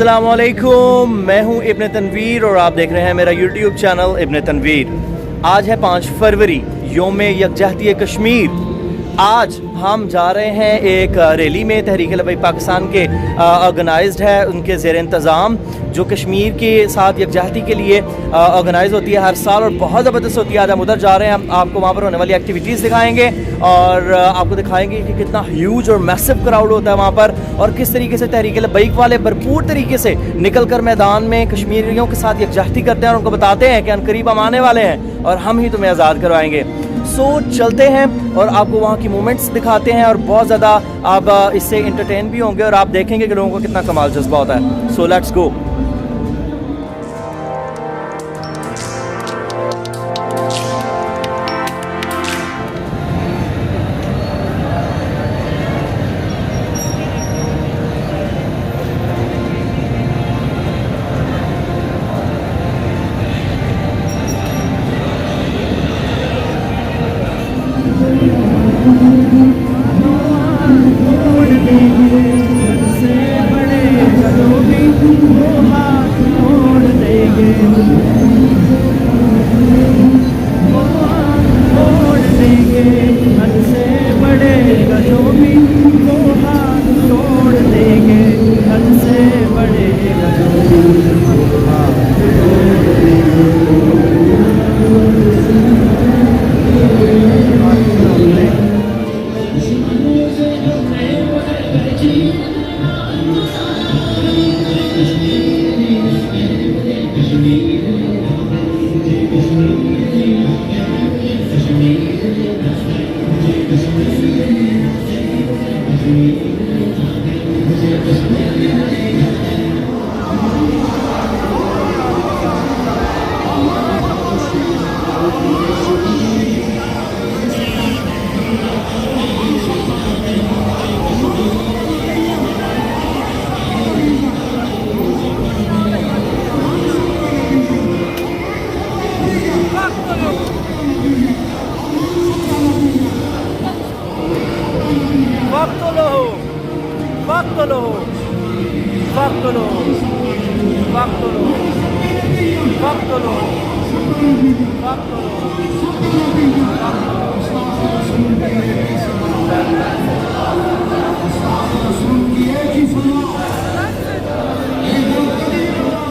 अस्सलामुअलैकुम, मैं हूं इब्न तनवीर और आप देख रहे हैं मेरा यूट्यूब चैनल इब्न तनवीर। आज है 5 फरवरी, योम यकजहती कश्मीर। आज हम जा रहे हैं एक रैली में। तहरीक लबैक पाकिस्तान के ऑर्गेनाइज्ड है, उनके ज़ेर इंतज़ाम, जो कश्मीर के साथ यकजहती के लिए ऑर्गेनाइज होती है हर साल और बहुत ज़बरदस्त होती है। आज हम उधर जा रहे हैं, हम आपको वहाँ पर होने वाली एक्टिविटीज़ दिखाएंगे और आपको दिखाएंगे कि कितना ह्यूज और मैसिव क्राउड होता है वहाँ पर और किस तरीके से तहरीक लबैक वाले भरपूर तरीके से निकल कर मैदान में कश्मीरियों के साथ यकजहती करते हैं और उनको बताते हैं कि अनकरीब हम आने वाले हैं और हम ही तुम्हें आज़ाद करवाएंगे। सो चलते हैं और आपको वहाँ की मोमेंट्स दिखाते हैं और बहुत ज़्यादा आप इससे इंटरटेन भी होंगे और आप देखेंगे कि लोगों को कितना कमाल जज्बा होता है। So let's go.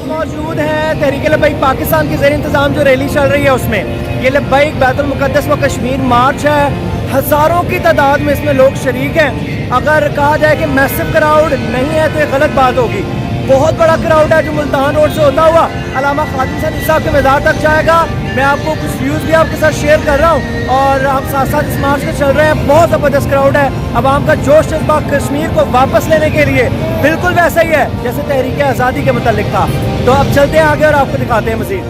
मौजूद है तहरीक लबैक पाकिस्तान के ज़ेर इंतज़ाम जो रैली चल रही है उसमें। ये लबैक बैतुल मुक़द्दस व कश्मीर मार्च है। हज़ारों की तादाद में इसमें लोग शरीक हैं। अगर कहा जाए कि मैसिव क्राउड नहीं है तो ये गलत बात होगी। बहुत बड़ा क्राउड है जो मुल्तान रोड से होता हुआ अल्लामा खादिम सैयद साहब के मैदान तक जाएगा। मैं आपको कुछ व्यूज़ भी आपके साथ शेयर कर रहा हूँ और हम साथ साथ इस मार्च में चल रहे हैं। बहुत ज़बरदस्त क्राउड है। आवाम का जोश जज्बा कश्मीर को वापस लेने के लिए बिल्कुल वैसा ही है जैसे तहरीक आज़ादी के मुतालिक था। तो अब चलते हैं आगे और आपको दिखाते हैं मज़ीद।